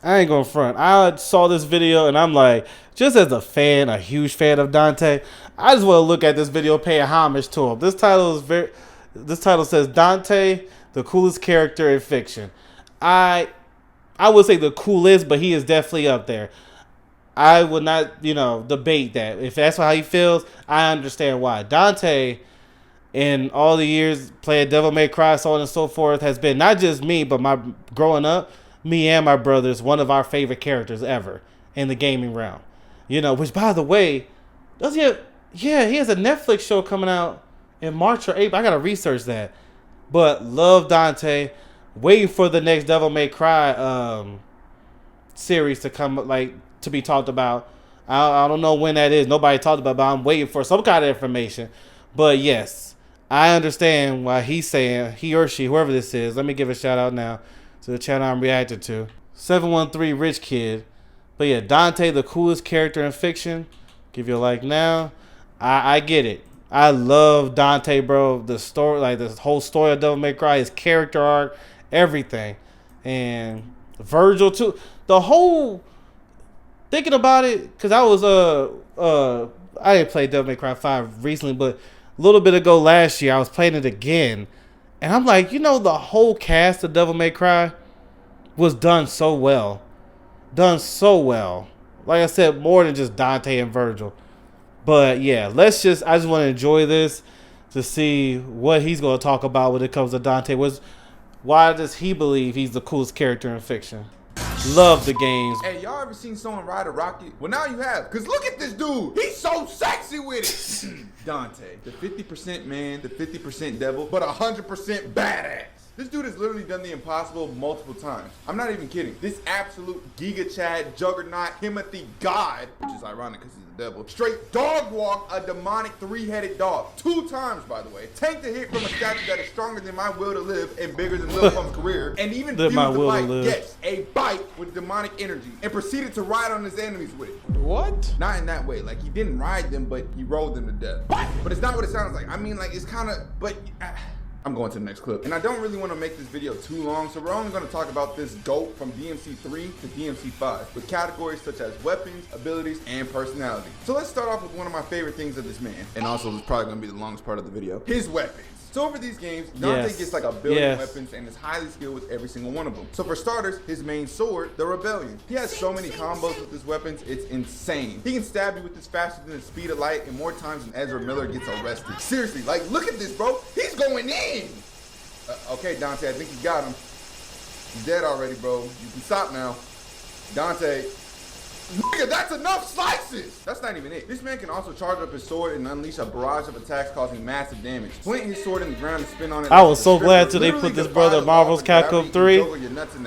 I ain't gonna front. I saw this video and I'm like, just as a fan, a huge fan of Dante, I just want to look at this video, paying homage to him. This title is very. This title says Dante, the coolest character in fiction. I would say the coolest, but he is definitely up there. I would not, debate that. If that's how he feels, I understand why. Dante, in all the years playing Devil May Cry, so on and so forth, has been not just me, but my growing up, me and my brothers, one of our favorite characters ever in the gaming realm. Which by the way, does he have, yeah, he has a Netflix show coming out in March or April. I gotta research that. But love Dante. Waiting for the next Devil May Cry series to come, to be talked about. I don't know when that is. Nobody talked about it, but I'm waiting for some kind of information. But yes, I understand why he's saying, he or she, whoever this is. Let me give a shout out now to the channel I'm reacting to. 713 Rich Kid. But yeah, Dante, the coolest character in fiction. Give you a like now. I get it. I love Dante, bro. The story, this whole story of Devil May Cry, his character arc, everything. And Virgil too. The whole, thinking about it, because I was I didn't play Devil May Cry 5 recently, but a little bit ago last year I was playing it again. And I'm like, the whole cast of Devil May Cry was done so well. Done so well. Like I said, more than just Dante and Virgil. But yeah, I just want to enjoy this to see what he's going to talk about when it comes to Dante. Why does he believe he's the coolest character in fiction? Love the games. Hey, y'all ever seen someone ride a rocket? Well, now you have. Because look at this dude. He's so sexy with it. Dante, the 50% man, the 50% devil, but 100% badass. This dude has literally done the impossible multiple times. I'm not even kidding. This absolute Giga Chad, Juggernaut, Timothy God, which is ironic because he's the devil, straight dog walk a demonic three-headed dog. 2 times, by the way. Tanked a hit from a statue that is stronger than my will to live and bigger than Lil Pump's career. And even fused a bite, yes, a bite with demonic energy. And proceeded to ride on his enemies with it. What? Not in that way. Like, he didn't ride them, but he rode them to death. What? But it's not what it sounds like. I mean, it's kind of, but... I'm going to the next clip. And I don't really want to make this video too long, so we're only going to talk about this GOAT from DMC 3 to DMC 5 with categories such as weapons, abilities, and personality. So let's start off with one of my favorite things of this man, and also this is probably going to be the longest part of the video, his weapons. So over these games, Dante gets like a billion weapons and is highly skilled with every single one of them. So for starters, his main sword, the Rebellion. He has so many combos with his weapons, it's insane. He can stab you with this faster than the speed of light and more times than Ezra Miller gets arrested. Seriously, look at this, bro. He's going in. Okay, Dante, I think you got him. He's dead already, bro. You can stop now. Dante. Nigga, that's enough slices! That's not even it. This man can also charge up his sword and unleash a barrage of attacks causing massive damage. Planting his sword in the ground and spin on it. I was so glad till they put this brother Marvel's Capcom 3.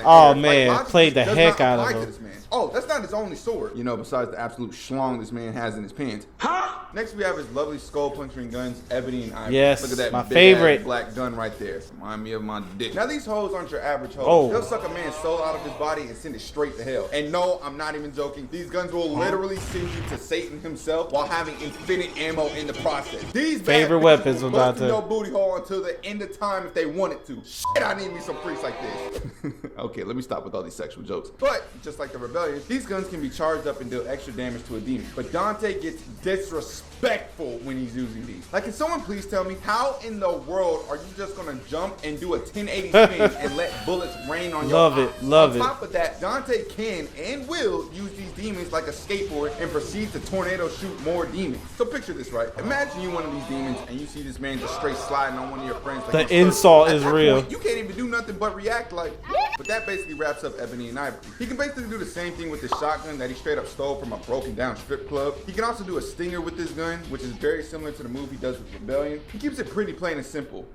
Oh man, played the heck out of him. Oh, that's not his only sword. Besides the absolute schlong this man has in his pants. Huh? Next we have his lovely skull puncturing guns, Ebony and Ivory. Yes, look at that my big favorite black gun right there. Remind me of my dick. Now these hoes aren't your average hoes. They'll suck a man's soul out of his body and send it straight to hell. And no, I'm not even joking. These guns will literally send you to Satan himself while having infinite ammo in the process. These favorite weapons will bust no booty hole until the end of time if they wanted to. Shit, I need me some freaks like this. Okay, let me stop with all these sexual jokes. But just like the Rebellion, these guns can be charged up and deal extra damage to a demon. But Dante gets disrespectful when he's using these. Can someone please tell me how in the world are you just gonna jump and do a 1080 spin and let bullets rain on your eyes? Love it. On top of that, Dante can and will use these demons like a skateboard and proceed to tornado shoot more demons. So picture this, right? Imagine you one of these demons and you see this man just straight sliding on one of your friends. The insult is real. You can't even do nothing but react like. But that basically wraps up Ebony and Ivory. He can basically do the same thing with his shotgun that he straight up stole from a broken down strip club. He can also do a stinger with this gun, which is very similar to the move he does with Rebellion. He keeps it pretty plain and simple.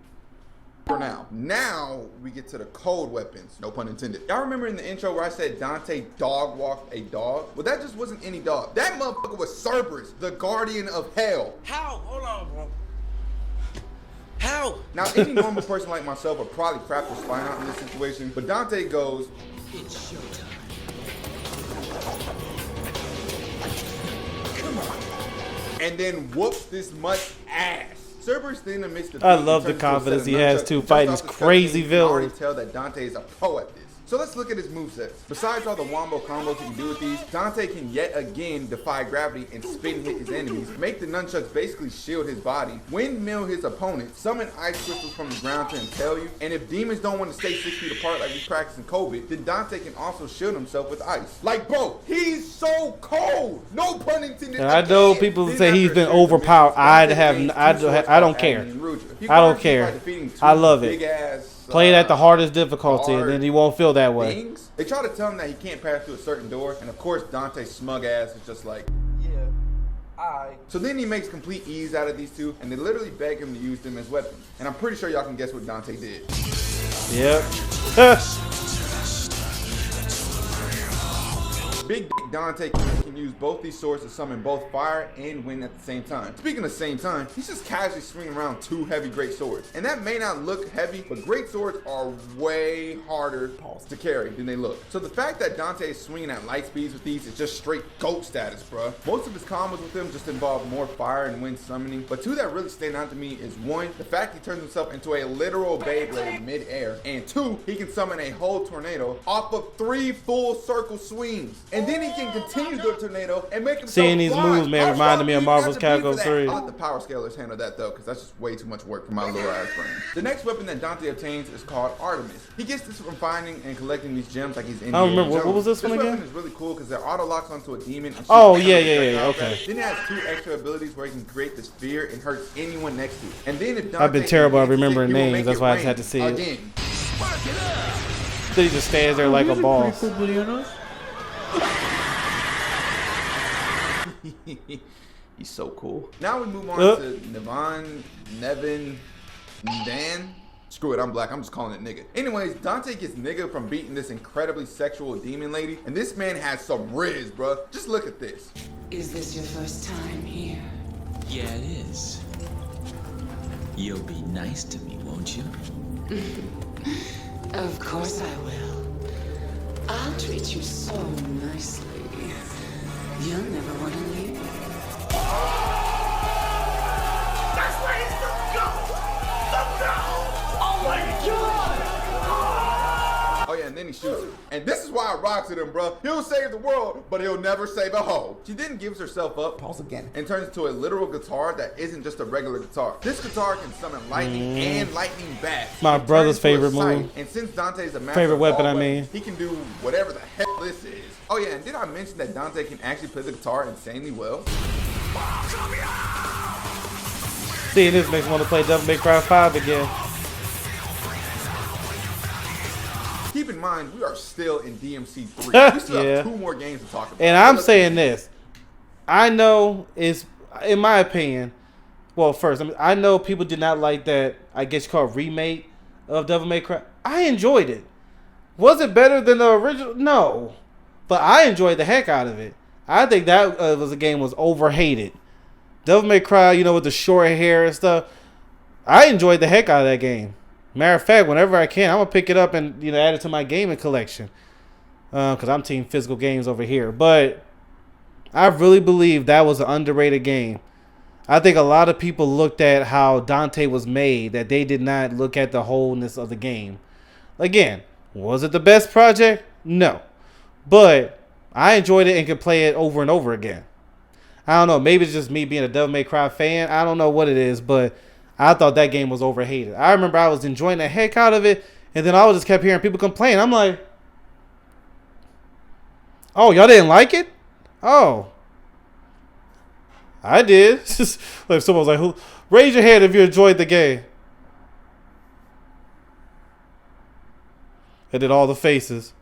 For now. Now we get to the cold weapons. No pun intended. Y'all remember in the intro where I said Dante dog walked a dog? Well, that just wasn't any dog. That motherfucker was Cerberus, the guardian of hell. How? Hold on, bro. How? Now, any normal person like myself would probably crap their spine out in this situation, but Dante goes, it's showtime. Come on. And then whoops this much ass. Cerberus then amidst the I love the confidence he has too, fighting these crazy villains. You can already tell that Dante is a pro at this. So let's look at his movesets. Besides all the wombo combos he can do with these, Dante can yet again defy gravity and spin hit his enemies, make the nunchucks basically shield his body, windmill his opponent, summon ice crystals from the ground to impale you, and if demons don't want to stay 6 feet apart like we practiced in COVID, then Dante can also shield himself with ice. Like, bro, he's so cold. No pun intended. And I know people say he's been overpowered. I don't care. I don't care. I love it. Play it at the hardest difficulty, and then you won't feel that way. Things. They try to tell him that he can't pass through a certain door, and of course Dante's smug ass is just like, yeah, So then he makes complete ease out of these two, and they literally beg him to use them as weapons. And I'm pretty sure y'all can guess what Dante did. Yep. Big Dick Dante can use both these swords to summon both fire and wind at the same time. Speaking of same time, he's just casually swinging around 2 heavy great swords. And that may not look heavy, but great swords are way harder to carry than they look. So the fact that Dante is swinging at light speeds with these is just straight GOAT status, bruh. Most of his combos with them just involve more fire and wind summoning, but 2 that really stand out to me is 1, the fact he turns himself into a literal Beyblade mid-air, and 2, he can summon a whole tornado off of 3 full circle swings. And then he can continue the tornado and make himself Seeing these fly. moves, man, reminded me of Marvel's Capcom 3. I'll let the power scalers handle that though, because that's just way too much work for my little ass brain. The next weapon that Dante obtains is called Artemis. He gets this from finding and collecting these gems like he's in. I don't remember. What was this one again? This weapon is really cool because it auto locks onto a demon. And oh yeah, okay. Then it has 2 extra abilities where he can create this fear and hurts anyone next to it. And then if Dante I've been terrible at remembering names, that's why I just had to see it. Again. So he just stands there like a boss. He's so cool. Now we move on to Nevin, Dan. Screw it, I'm black. I'm just calling it nigga. Anyways, Dante gets nigga from beating this incredibly sexual demon lady. And this man has some riz, bruh. Just look at this. Is this your first time here? Yeah, it is. You'll be nice to me, won't you? Of course I will. I'll treat you so nicely. You'll never want to leave. That's where he's gonna go! Oh my god! Oh yeah, and then he shoots her. And this is why I rocks with him, bro. He'll save the world, but he'll never save a hoe. She then gives herself up, pause again, and turns into a literal guitar that isn't just a regular guitar. This guitar can summon lightning and lightning back. My brother's favorite move. And since Dante's a master favorite of weapon, all I mean. weapons, he can do whatever the hell this is. Oh yeah, and did I mention that Dante can actually play the guitar insanely well? Seeing this makes me want to play Devil May Cry 5 again. Keep in mind, we are still in DMC 3. We still have 2 more games to talk about. And I'm saying this. I know it's, in my opinion, well, first, I know people did not like that, I guess you call it remake of Devil May Cry. I enjoyed it. Was it better than the original? No. But I enjoyed the heck out of it. I think that was a game was overhated. Devil May Cry, you know, with the short hair and stuff. I enjoyed the heck out of that game. Matter of fact, whenever I can, I'm gonna pick it up and add it to my gaming collection. Because I'm team physical games over here. But I really believe that was an underrated game. I think a lot of people looked at how Dante was made, that they did not look at the wholeness of the game. Again, was it the best project? No. But I enjoyed it and could play it over and over again. I don't know. Maybe it's just me being a Devil May Cry fan. I don't know what it is, but I thought that game was overhated. I remember I was enjoying the heck out of it, and then I just kept hearing people complain. I'm like, oh, y'all didn't like it? Oh. I did. Like someone was like, raise your hand if you enjoyed the game. I did all the faces.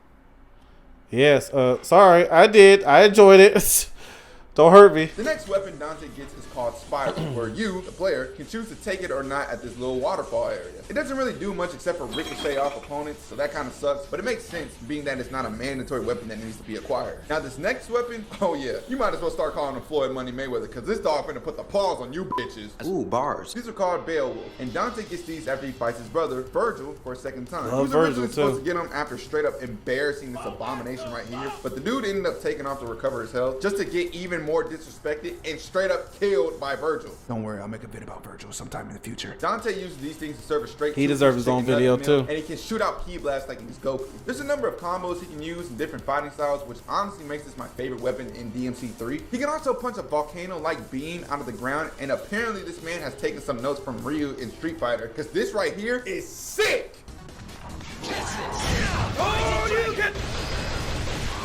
Yes, sorry, I did. I enjoyed it. Don't hurt me. The next weapon Dante gets is called Spiral, where you, the player, can choose to take it or not at this little waterfall area. It doesn't really do much except for ricochet off opponents, so that kind of sucks, but it makes sense being that it's not a mandatory weapon that needs to be acquired. Now this next weapon, oh yeah, you might as well start calling him Floyd Money Mayweather, because this dog finna put the paws on you bitches. Ooh, bars. These are called Beowulf, and Dante gets these after he fights his brother, Virgil, for a second time. Love He was originally Virgil, supposed too. to get him after straight up embarrassing this abomination right here, but the dude ended up taking off to recover his health, just to get even even more disrespected and straight up killed by Virgil. Don't worry, I'll make a video about Virgil sometime in the future. Dante uses these things to serve a straight. He deserves his own video too. And he can shoot out ki blasts like he's Goku. There's a number of combos he can use in different fighting styles, which honestly makes this my favorite weapon in DMC3. He can also punch a volcano-like beam out of the ground, and apparently this man has taken some notes from Ryu in Street Fighter, because this right here is sick. Oh, you get...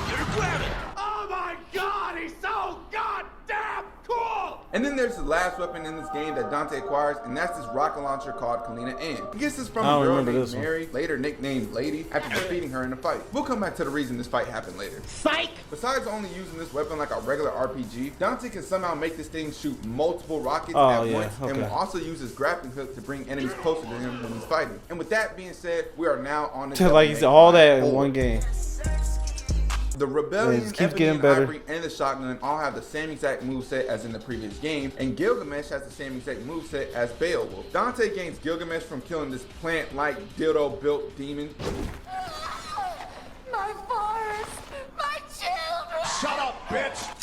You're grabbing. Oh my God, he's so goddamn cool! And then there's the last weapon in this game that Dante acquires, and that's this rocket launcher called Kalina Ann. He gets this from a girl named Mary, later nicknamed Lady, after defeating her in a fight. We'll come back to the reason this fight happened later. Psych! Besides only using this weapon like a regular RPG, Dante can somehow make this thing shoot multiple rockets at once, and will also use his grappling hook to bring enemies closer to him when he's fighting. And with that being said, we are now on the like he's all that in one game. The Rebellion, keeps getting better. Ivory, and the Shotgun all have the same exact moveset as in the previous game, and Gilgamesh has the same exact moveset as Beowulf. Dante gains Gilgamesh from killing this plant-like dildo-built demon. My forest! My children! Shut up, bitch!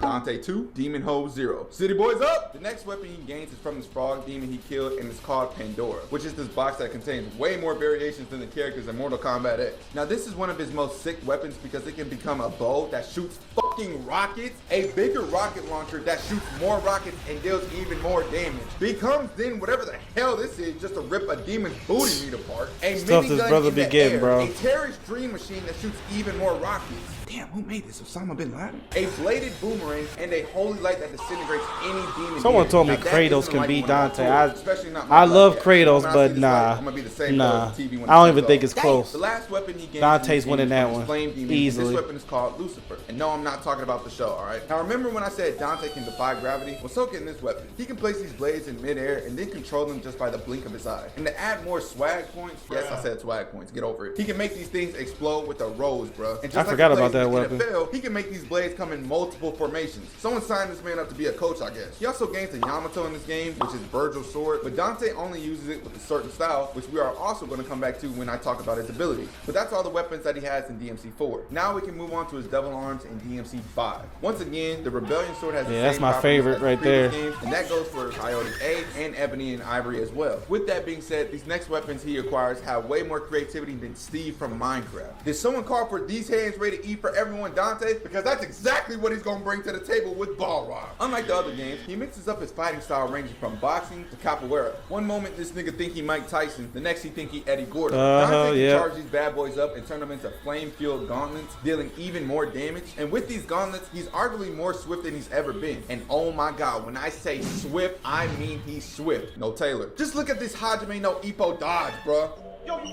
Dante 2, Demon Hole 0. City boys up! The next weapon he gains is from this frog demon he killed, and it's called Pandora, which is this box that contains way more variations than the characters in Mortal Kombat X. Now this is one of his most sick weapons because it can become a bow that shoots fucking rockets, a bigger rocket launcher that shoots more rockets and deals even more damage. Becomes then whatever the hell this is, just to rip a demon's booty meat apart. A Stuff this brother be getting, bro. A terrorist dream machine that shoots even more rockets. Damn, who made this? Osama bin Laden? A bladed boomerang and a holy light that disintegrates any demon. Someone told me Kratos can beat Dante. I love Kratos, but nah. I don't even think it's close. The last weapon he gains Dante's winning that one easily. This weapon is called Lucifer. And no, I'm not talking about the show, alright? Now remember when I said Dante can defy gravity? Well, so can this weapon. He can place these blades in midair and then control them just by the blink of his eye. And to add more swag points, yes, I said swag points, get over it. He can make these things explode with a rose, bro. And just I forgot about that weapon. NFL, he can make these blades come in multiple formations. Someone signed this man up to be a coach, I guess. He also gains the Yamato in this game, which is Virgil's sword, but Dante only uses it with a certain style, which we are also going to come back to when I talk about his abilities. But that's all the weapons that he has in DMC4. Now we can move on to his double arms in DMC5. Once again, the Rebellion sword has the same that's my favorite right there. Games, and that goes for Coyote A and Ebony and Ivory as well. With that being said, these next weapons he acquires have way more creativity than Steve from Minecraft. Did someone call for these hands rated E for everyone Dante? Because that's exactly what he's gonna bring to the table with Balrog. Unlike the other games, he mixes up his fighting style ranging from boxing to capoeira. One moment this nigga think he Mike Tyson, the next he think he Eddie Gordo. Dante can charge these bad boys up and turn them into flame-fueled gauntlets, dealing even more damage. And with these gauntlets, he's arguably more swift than he's ever been. And oh my god, when I say swift, I mean he's swift. No Taylor. Just look at this Hajime no Ippo dodge, bruh.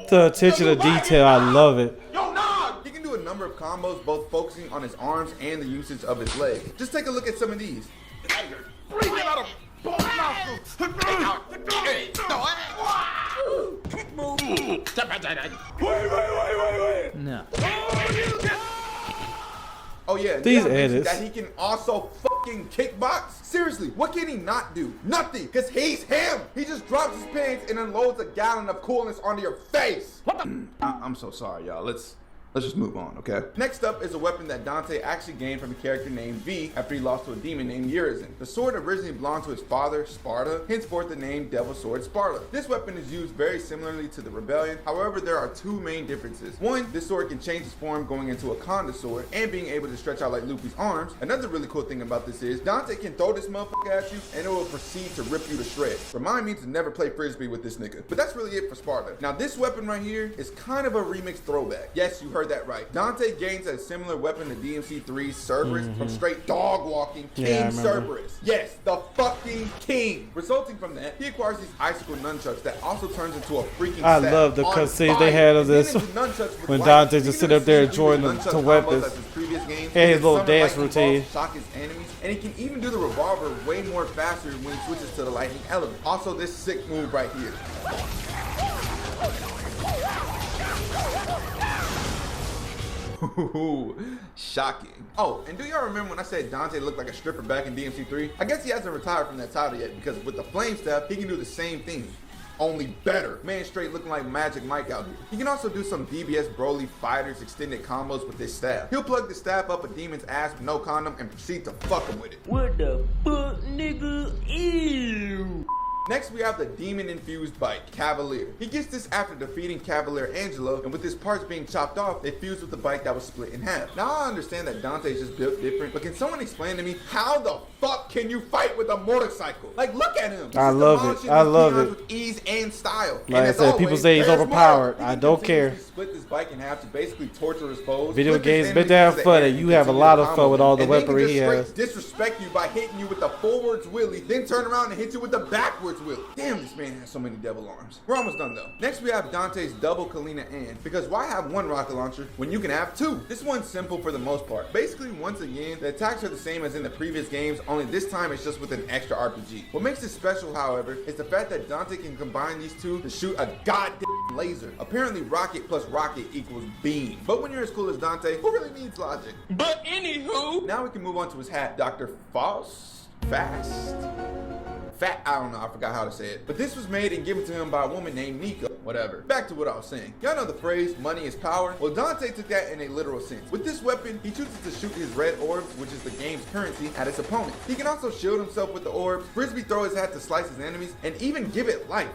The attention to detail, I love it. Yo, nah! He can do a number of combos, both focusing on his arms and the usage of his legs. Just take a look at some of these. Breathe out of both nostrils. Wait. No. Oh yeah, these edits. That he can also fucking kickbox? Seriously, what can he not do? Nothing, because he's him. He just drops his pants and unloads a gallon of coolness onto your face. What the? I'm so sorry, y'all. Let's just move on, okay? Next up is a weapon that Dante actually gained from a character named V after he lost to a demon named Urizen. The sword originally belonged to his father, Sparta, henceforth the name Devil Sword Sparta. This weapon is used very similarly to the Rebellion. However, there are two main differences. One, this sword can change its form going into a Conda sword and being able to stretch out like Luffy's arms. Another really cool thing about this is Dante can throw this motherfucker at you and it will proceed to rip you to shreds. Remind me to never play Frisbee with this nigga. But that's really it for Sparta. Now this weapon right here is kind of a remixed throwback. Yes, you heard that right. Dante gains a similar weapon to DMC3's Cerberus from straight dog walking King Cerberus. Yes, the fucking king. Resulting from that, he acquires these icicle nunchucks that also turns into a freaking I love the cutscenes they had of this when Dante just sit up there enjoying the weapons and his little dance routine. Shock his enemies, and he can even do the revolver way more faster when he switches to the lightning element. Also, this sick move right here. Shocking. Oh, and do y'all remember when I said Dante looked like a stripper back in DMC3? I guess he hasn't retired from that title yet because with the flame staff, he can do the same thing. only better. Man straight looking like Magic Mike out here. He can also do some DBS Broly Fighters extended combos with his staff. He'll plug the staff up a demon's ass with no condom and proceed to fuck him with it. What the fuck, nigga? Ew. Next, we have the demon-infused bike, Cavalier. He gets this after defeating Cavalier Angelo, and with his parts being chopped off, they fused with the bike that was split in half. Now, I understand that Dante is just built different, but can someone explain to me how the fuck can you fight with a motorcycle? Like, look at him. I love it. I love it. With ease and style. Like I said, people say he's overpowered. I don't care. Split this bike in half to basically torture his foes. Video games been there fun, and you have a lot of fun with all the weaponry he has. Disrespect you by hitting you with the forwards wheelie, then turn around and hit you with the backwards wheelie. Damn, this man has so many devil arms. We're almost done though. Next we have Dante's double Kalina and, because why have one rocket launcher when you can have two? This one's simple for the most part. Basically, once again, the attacks are the same as in the previous games, only this time it's just with an extra RPG. What makes it special, however, is the fact that Dante can combine these two to shoot a goddamn laser. Apparently rocket plus rocket equals beam. But when you're as cool as Dante, who really needs logic? But anywho, now we can move on to his hat. Dr. I don't know, I forgot how to say it. But this was made and given to him by a woman named Nika. Whatever. Back to what I was saying. Y'all know the phrase, money is power? Well, Dante took that in a literal sense. With this weapon, he chooses to shoot his red orbs, which is the game's currency, at his opponent. He can also shield himself with the orbs, frisbee throw his hat to slice his enemies, and even give it life.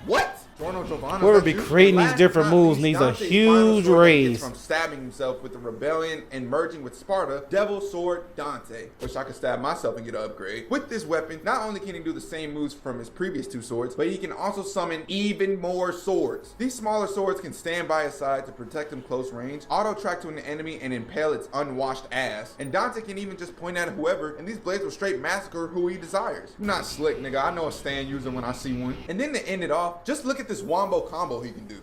What? Whoever be creating these different moves needs a huge raise. From stabbing himself with the rebellion and merging with Sparta, Devil Sword Dante. Wish I could stab myself and get an upgrade. With this weapon, not only can he do the same moves from his previous two swords, but he can also summon even more swords. These smaller swords can stand by his side to protect him close range, auto track to an enemy and impale its unwashed ass. And Dante can even just point at whoever, and these blades will straight massacre who he desires. I'm not slick, nigga. I know a stand user when I see one. And then to end it off, just look at this wombo combo he can do.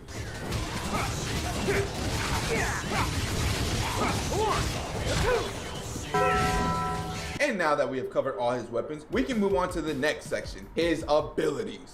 And now that we have covered all his weapons, we can move on to the next section, his abilities.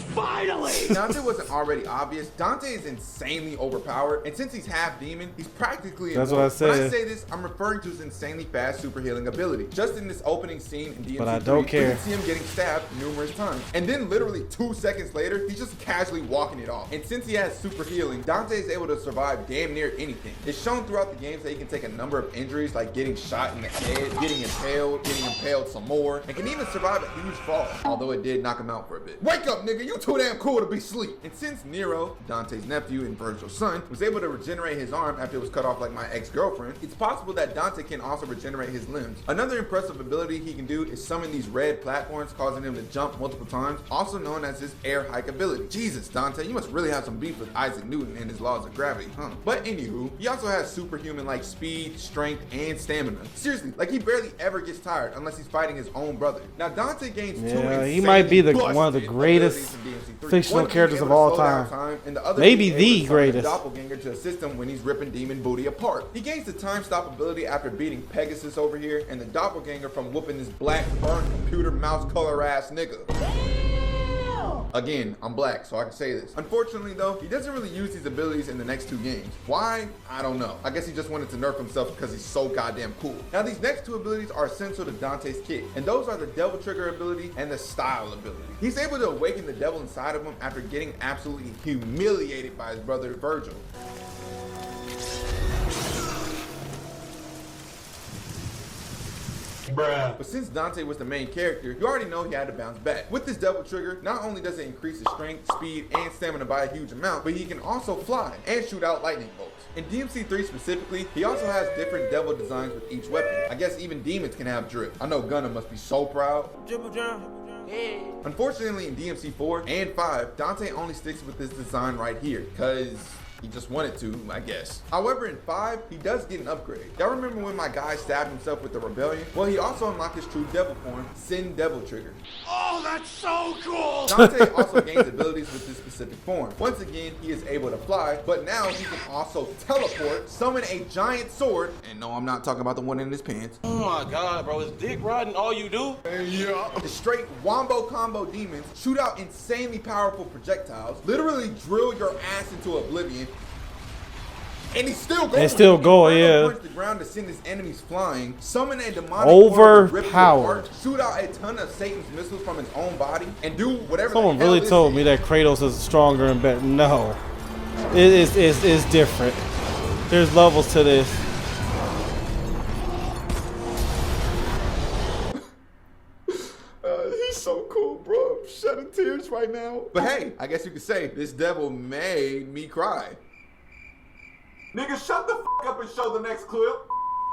finally! Now, if it wasn't already obvious, Dante is insanely overpowered, and since he's half demon, he's practically That's what I said. When I say this, I'm referring to his insanely fast super healing ability. Just in this opening scene in DMC3, But I don't care. we can see him getting stabbed numerous times. And then literally 2 seconds later, he's just casually walking it off. And since he has super healing, Dante is able to survive damn near anything. It's shown throughout the games that he can take a number of injuries, like getting shot in the head, getting impaled some more, and can even survive a huge fall, although it did knock him out for a bit. Wake up, nigga, you too damn cool to be asleep. And since Nero, Dante's nephew and Virgil's son, was able to regenerate his arm after it was cut off like my ex-girlfriend, it's possible that Dante can also regenerate his limbs. Another impressive ability he can do is summon these red platforms, causing him to jump multiple times, also known as his air hike ability. Jesus, Dante, you must really have some beef with Isaac Newton and his laws of gravity, huh? But anywho, he also has superhuman-like speed, strength, and stamina. Seriously, like he barely ever gets tired unless he's fighting his own brother. Now Dante gains he might be one of the greatest fictional characters of all time. And the other maybe the greatest. Doppelganger to assist him when he's ripping demon booty apart. He gains the time stop ability after beating Pegasus over here, and the doppelganger from whooping this black burnt computer mouse color ass nigga. Again, I'm black, so I can say this. Unfortunately though, he doesn't really use these abilities in the next 2 games. Why? I don't know. I guess he just wanted to nerf himself because he's so goddamn cool. Now these next 2 abilities are essential to Dante's kit, and those are the Devil Trigger ability and the Style ability. He's able to awaken the devil inside of him after getting absolutely humiliated by his brother Virgil. Bruh. But since Dante was the main character, you already know he had to bounce back. With this Devil Trigger, not only does it increase his strength, speed, and stamina by a huge amount, but he can also fly and shoot out lightning bolts. In DMC3 specifically, he also has different devil designs with each weapon. I guess even demons can have drip. I know Gunna must be so proud. Unfortunately, in DMC4 and 5, Dante only sticks with this design right here, cause he just wanted to, I guess. However, in 5, he does get an upgrade. Y'all remember when my guy stabbed himself with the Rebellion? Well, he also unlocked his true devil form, Sin Devil Trigger. Oh, that's so cool! Dante also gains abilities with this specific form. Once again, he is able to fly, but now he can also teleport, summon a giant sword, and no, I'm not talking about the one in his pants. Oh my god, bro, is dick riding all you do? Yeah. The straight wombo combo demons shoot out insanely powerful projectiles, literally drill your ass into oblivion, And he's still going. And still going, Inferno yeah. punch the ground to send his enemies flying, summon a demonic portal to rip you Overpowered. apart, shoot out a ton of Satan's missiles from his own body, and do whatever Someone the hell really this told is. me that Kratos is stronger and better. No, it's different. There's levels to this. He's so cool, bro. I'm shedding tears right now. But hey, I guess you could say this devil made me cry. Nigga, shut the f up and show the next clip.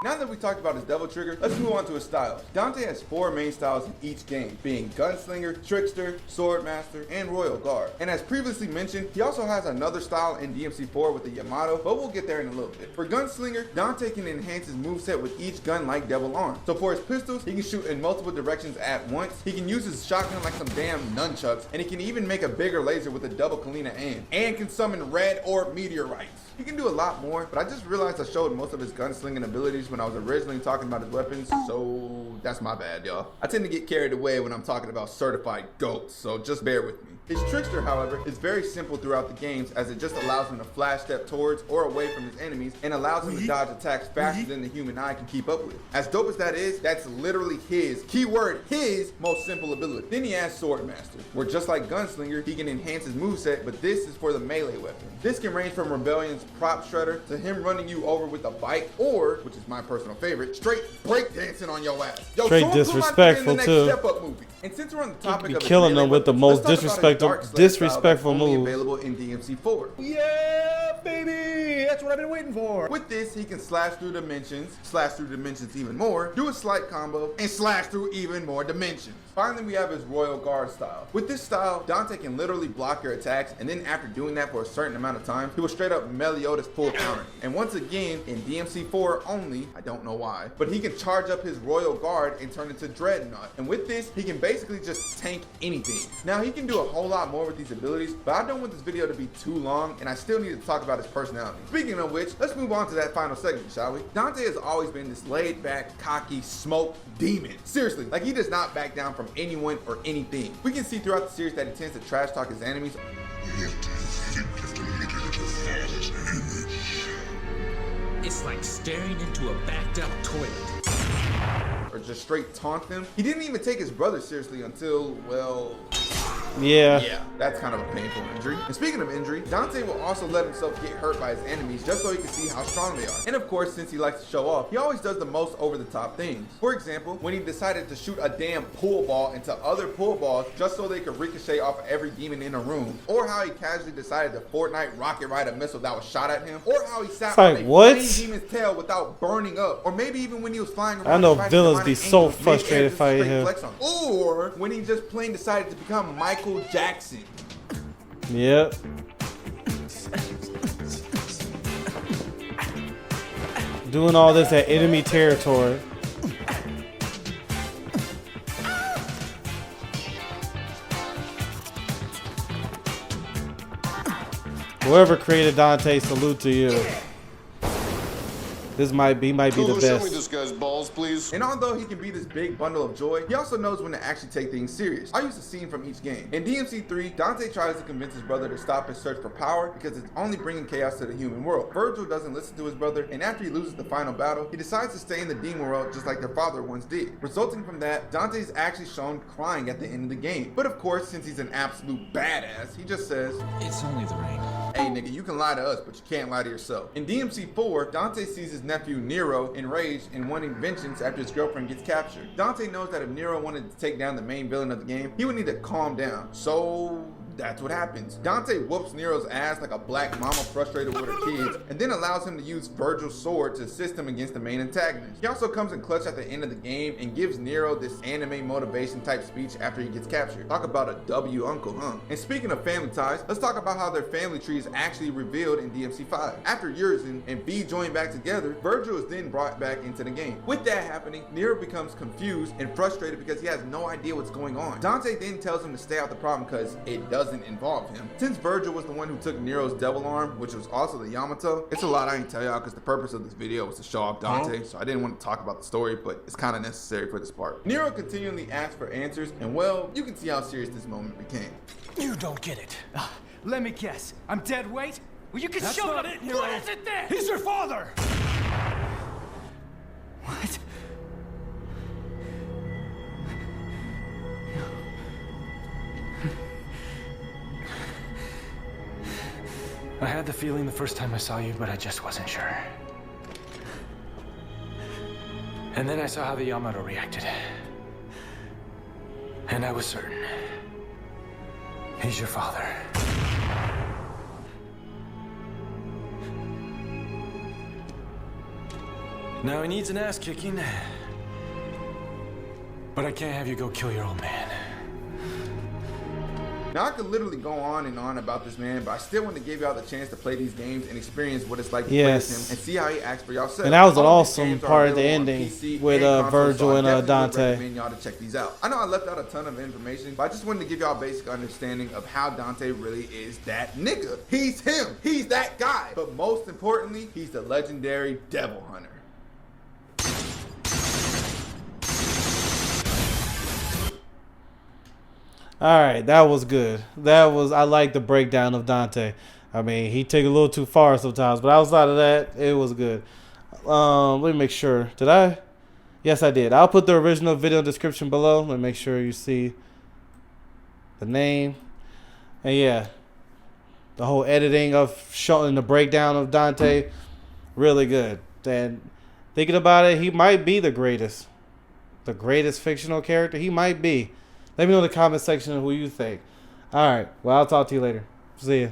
Now that we talked about his devil trigger, let's move on to his styles. Dante has 4 main styles in each game, being Gunslinger, Trickster, Swordmaster, and Royal Guard. And as previously mentioned, he also has another style in DMC4 with the Yamato, but we'll get there in a little bit. For Gunslinger, Dante can enhance his moveset with each gun like double arm. So for his pistols, he can shoot in multiple directions at once, he can use his shotgun like some damn nunchucks, and he can even make a bigger laser with a double Kalina and can summon red orb meteorites. He can do a lot more, but I just realized I showed most of his gunslinging abilities when I was originally talking about his weapons, so that's my bad, y'all. I tend to get carried away when I'm talking about certified goats, so just bear with me. His Trickster, however, is very simple throughout the games as it just allows him to flash step towards or away from his enemies and allows him to dodge attacks faster than the human eye can keep up with. As dope as that is, that's literally his, keyword his, most simple ability. Then he has Swordmaster, where just like Gunslinger, he can enhance his moveset, but this is for the melee weapon. This can range from Rebellion's Prop Shredder to him running you over with a bike, or, which is my personal favorite, straight breakdancing on your ass. Yo, Straight someone put my disrespectful, nigga in the too. next Step Up movie. And since we're on the topic of his killing melee them with the weapons, most let's talk about his Dark Sled style that's disrespectful only moves. available in DMC4. Yeah, baby! That's what I've been waiting for. With this, he can slash through dimensions even more, do a slight combo, and slash through even more dimensions. Finally, we have his Royal Guard style. With this style, Dante can literally block your attacks, and then after doing that for a certain amount of time, he will straight up Meliodas full counter. And once again, in DMC4 only, I don't know why, but he can charge up his Royal Guard and turn into Dreadnought. And with this, he can basically just tank anything. Now, he can do a whole lot more with these abilities, but I don't want this video to be too long, and I still need to talk about his personality. Speaking of which, let's move on to that final segment, shall we? Dante has always been this laid-back, cocky, smoke demon. Seriously, like he does not back down from anyone or anything. We can see throughout the series that he tends to trash talk his enemies. It's like staring into a backed up toilet. Or just straight taunt them. He didn't even take his brother seriously until, well... Yeah. That's kind of a painful injury. And speaking of injury, Dante will also let himself get hurt by his enemies just so he can see how strong they are. And of course, since he likes to show off, he always does the most over-the-top things. For example, when he decided to shoot a damn pool ball into other pool balls just so they could ricochet off of every demon in a room. Or how he casually decided to Fortnite rocket ride a missile that was shot at him. Or how he sat on a flame demon's tail without burning up. Or maybe even when he was flying around. I know villains be so frustrated fighting him. Or when he just plain decided to become Michael Jackson. Yep. Doing all this at enemy territory. Whoever created Dante, salute to you. This might be the Show me best. this guy's balls, please. And although he can be this big bundle of joy, he also knows when to actually take things serious. I used to see him from each game. In DMC3, Dante tries to convince his brother to stop his search for power because it's only bringing chaos to the human world. Virgil doesn't listen to his brother, and after he loses the final battle, he decides to stay in the demon world just like their father once did. Resulting from that, Dante is actually shown crying at the end of the game. But of course, since he's an absolute badass, he just says, It's only the rain. hey nigga, you can lie to us, but you can't lie to yourself. In DMC4, Dante sees his nephew Nero enraged and wanting vengeance after his girlfriend gets captured. Dante knows that if Nero wanted to take down the main villain of the game, he would need to calm down. So that's what happens. Dante whoops Nero's ass like a black mama frustrated with her kids, and then allows him to use Virgil's sword to assist him against the main antagonist. He also comes in clutch at the end of the game and gives Nero this anime motivation type speech after he gets captured. Talk about a W uncle, huh? And speaking of family ties, let's talk about how their family tree is actually revealed in DMC5. After Urizen and V join back together, Virgil is then brought back into the game. With that happening, Nero becomes confused and frustrated because he has no idea what's going on. Dante then tells him to stay out the problem because it doesn't involve him. Since Virgil was the one who took Nero's devil arm, which was also the Yamato, it's a lot I ain't tell y'all because the purpose of this video was to show off Dante, so I didn't want to talk about the story, but it's kind of necessary for this part. Nero continually asks for answers, and well, you can see how serious this moment became. You don't get it. Let me guess. I'm dead weight? Well, you can That's show not them. it, hero. What is it then? He's your father! What? I had the feeling the first time I saw you, but I just wasn't sure. And then I saw how the Yamato reacted. And I was certain. He's your father. Now he needs an ass kicking. But I can't have you go kill your old man. Now I could literally go on and on about this man, but I still want to give y'all the chance to play these games and experience what it's like to play Yes. with him and see how he acts for yourself. And that was an All of these awesome games are part at the available on ending PC with, and console, Virgil so I and, definitely would Dante. recommend y'all to check these out. I know I left out a ton of information, but I just wanted to give y'all a basic understanding of how Dante really is that nigga. He's him. He's that guy. But most importantly, he's the legendary devil hunter. All right, that was good. I like the breakdown of Dante. I mean, he took it a little too far sometimes, but outside of that, it was good. Let me make sure. Did I? Yes, I did. I'll put the original video description below. Let me make sure you see the name. And yeah, the whole editing of showing the breakdown of Dante, really good. And thinking about it, he might be the greatest fictional character. He might be. Let me know in the comment section who you think. All right. Well, I'll talk to you later. See ya.